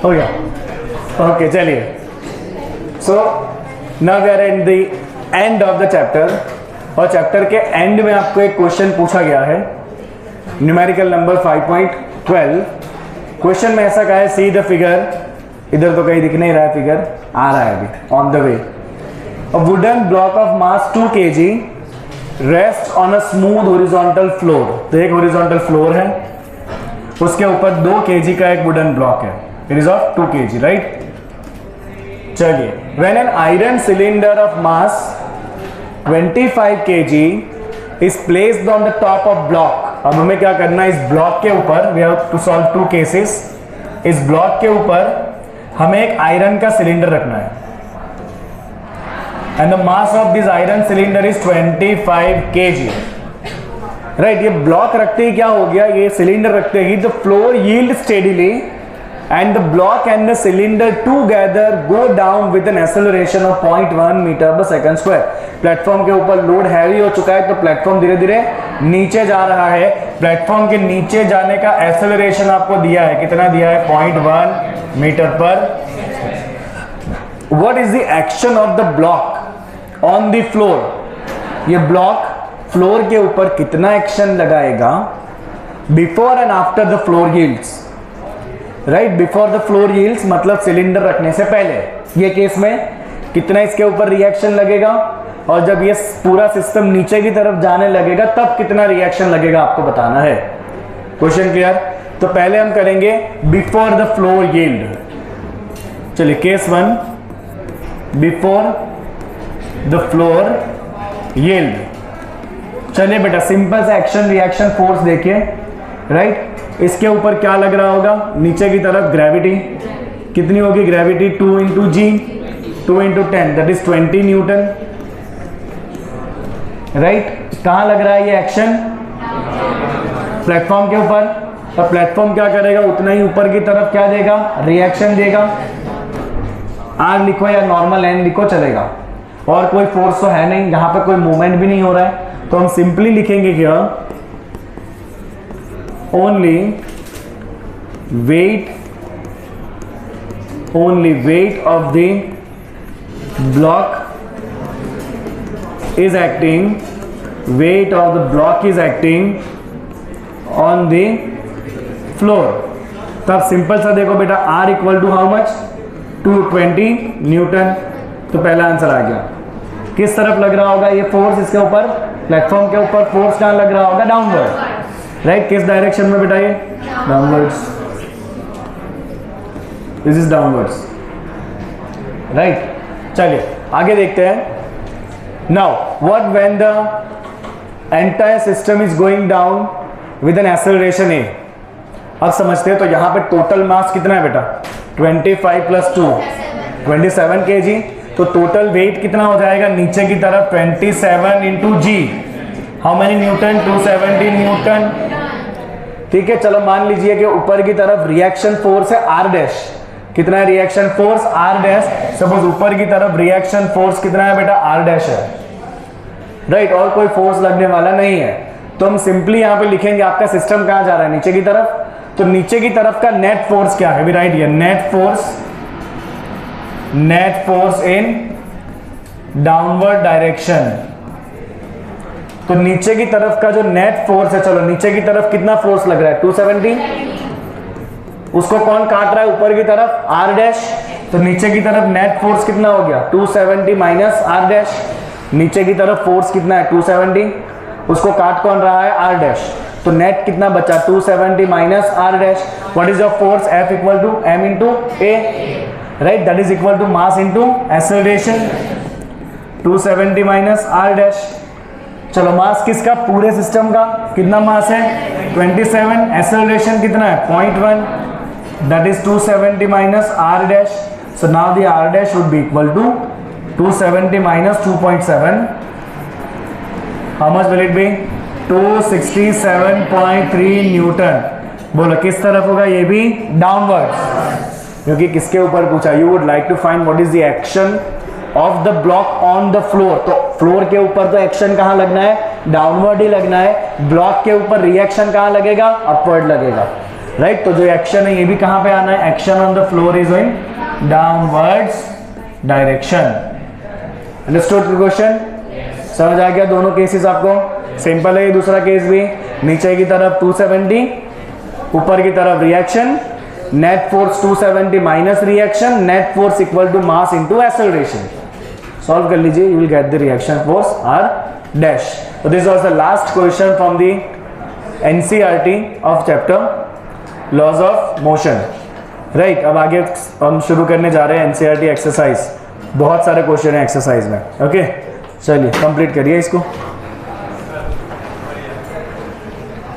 हो गया? ओके चलिए, so now we are at the end of the chapter, और चैप्टर के एंड में आपको एक क्वेश्चन पूछा गया है, न्यूमेरिकल नंबर 5.12। क्वेश्चन में ऐसा कहा है, सी द फिगर, इधर तो कहीं दिख नहीं रहा है, फिगर आ रहा है अभी, on the way. A wooden block of mass 2 kg rest on a smooth horizontal floor. तो एक हॉरिजॉन्टल फ्लोर है, उसके ऊपर 2 kg का एक वुडन ब्लॉक है, it is of 2 kg, right. चलिए, when an iron cylinder of mass 25 kg is placed on the top of block. अब हमें क्या करना है, इस ब्लॉक के ऊपर, we have to solve 2 cases. इस ब्लॉक के ऊपर हमें एक आयरन का सिलेंडर रखना है, and the mass of this iron cylinder is 25 kg, right. ये ब्लॉक रखते ही क्या हो गया, ये सिलेंडर रखते ही the floor yield steadily and the block and the cylinder together go down with an acceleration of 0.1 meter per second square। Platform के ऊपर लोड हैवी हो चुका है, तो प्लेटफॉर्म धीरे धीरे नीचे जा रहा है। प्लेटफॉर्म के नीचे जाने का एक्सेलरेशन आपको दिया है, कितना दिया है, 0.1 मीटर पर। What is the action of the block on the floor? ये ब्लॉक फ्लोर के ऊपर कितना एक्शन लगाएगा before and after the floor yields, right. Before the floor yields मतलब सिलेंडर रखने से पहले, ये केस में कितना इसके ऊपर रिएक्शन लगेगा, और जब ये पूरा सिस्टम नीचे की तरफ जाने लगेगा तब कितना रिएक्शन लगेगा, आपको बताना है। Question clear? तो पहले हम करेंगे बिफोर द फ्लोर यील्ड। चलिए, case 1, before the floor yield. चलिए बेटा, सिंपल सा एक्शन रिएक्शन फोर्स देखिए, राइट। इसके ऊपर क्या लग रहा होगा, नीचे की तरफ ग्रेविटी कितनी होगी, gravity 2 × g, 2 × 10 that is 20 Newton, right. कहां लग रहा है ये एक्शन, प्लेटफॉर्म के ऊपर। तो प्लेटफॉर्म क्या करेगा, उतना ही ऊपर की तरफ क्या देगा, रिएक्शन देगा। आर लिखो या नॉर्मल एन लिखो, चलेगा। और कोई फोर्स तो है नहीं, यहां पर कोई मूवमेंट भी नहीं हो रहा है, तो हम सिंपली लिखेंगे क्या, only weight of the block is acting, weight of the block is acting on the floor। तब सिंपल सा देखो बेटा, R equal to how much, 220 newton. तो पहला आंसर आ गया। किस तरफ लग रहा होगा ये फोर्स, इसके ऊपर, प्लेटफॉर्म के ऊपर फोर्स कहां लग रहा होगा, डाउनवर्ड, राइट। किस डायरेक्शन में बेटा, ये downwards, this is downwards, right. चलिए आगे देखते हैं। Now what when the entire system is going down with an acceleration A. अब समझते हैं, तो यहां पे टोटल मास कितना है बेटा, 25 + 2 27 kg। तो टोटल वेट कितना हो जाएगा नीचे की तरफ, 27 × g, how many Newton, 270 Newton, ठीक है। चलो मान लीजिए कि ऊपर की तरफ रिएक्शन फोर्स है R डैश, कितना है reaction force, R dash. Suppose ऊपर की तरफ रिएक्शन फोर्स कितना है बेटा, R डैश है, राइट। और कोई फोर्स लगने वाला नहीं है, तो हम सिंपली यहां पे लिखेंगे आपका सिस्टम कहां जा रहा है, नीचे की तरफ। तो नीचे की तरफ का नेट फोर्स क्या है, we write here net force in downward direction. तो नीचे की तरफ का जो नेट फोर्स है, चलो नीचे की तरफ कितना फोर्स लग रहा है, 270। उसको कौन काट रहा है, ऊपर की तरफ, R डैश। तो नीचे की तरफ नेट फोर्स कितना हो गया, 270 माइनस R डैश। नीचे की तरफ फोर्स कितना है, 270, उसको काट कौन रहा है, R डैश। तो नेट कितना बचा, 270 minus R dash. What is your force, F equal to M × A, right. That is equal to mass × acceleration, 270 minus R dash. चलो मास किसका, पूरे सिस्टम का कितना मास है, 27। एक्सेलरेशन कितना है, 0.1, that is 270 minus R dash. So now the R dash would be equal to 270 minus 2.7, how much will it be, 267.3 newton. बोलो किस तरफ होगा, ये भी डाउनवर्ड्स, क्योंकि किसके ऊपर पूछा, you would like to find what is the action of the block on the floor. तो फ्लोर के ऊपर तो एक्शन कहां लगना है, डाउनवर्ड ही लगना है। ब्लॉक के ऊपर रिएक्शन कहां लगेगा, अपवर्ड लगेगा। राइट। तो जो एक्शन है ये भी कहां पे आना है, action on the floor is in downwards direction. Understood question? समझ आ गया दोनों केसेस आपको? सिंपल है ये दूसरा केस भी, नीचे की तरफ 270, ऊपर की तरफ reaction, net force 270 minus reaction, net force equal to mass into acceleration. Solve कर लीजिए, you will get the reaction force R dash. So this was the last question from the NCERT of chapter laws of motion, right? अब आगे हम शुरू करने जा रहे हैं NCERT एक्सरसाइज, बहुत सारे क्वेश्चन हैं एक्सरसाइज में, ओके चलिए कंप्लीट करिए इसको।